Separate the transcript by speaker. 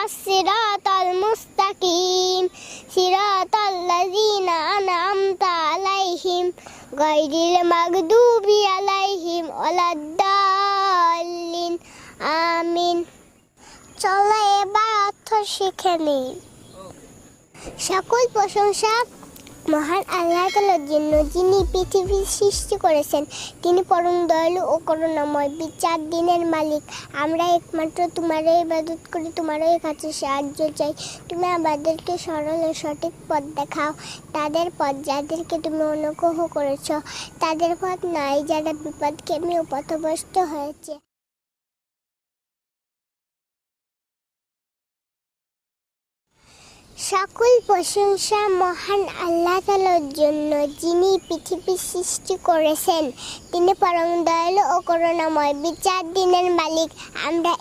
Speaker 1: সিরাতাল মুস্তাকিম সিরাতাল লাযিনা আন'আমতা আলাইহিম গায়রিল মাগদুবি আলাইহিম ওয়ালাদ-দাল্লিন। আমিন। চলো এবার অর্থ শিখে নিই। সকল প্রশংসা মহান আল্লাহ তাআলার জন্য, যিনি পৃথিবীর সৃষ্টি করেছেন। তিনি পরম দয়ালু ও করুণাময়, বিচার দিনের মালিক। আমরা একমাত্র তোমারই ইবাদত করি, তোমারই কাছে সাহায্য চাই। তুমি আমাদেরকে সরল ও সঠিক পথ দেখাও। তাদের পথ যাদেরকে তুমি অনুগ্রহ করেছ, তাদের পথ নয় যারা বিপদগামী ও পথভ্রষ্ট হয়েছে। সকল প্রশংসা মহান আল্লাহ তাআলার জন্য, যিনি পৃথিবীর সৃষ্টি করেছেন। তিনি পরম দয়ালু ও করুণাময়, বিচার দিনের মালিক। আমরা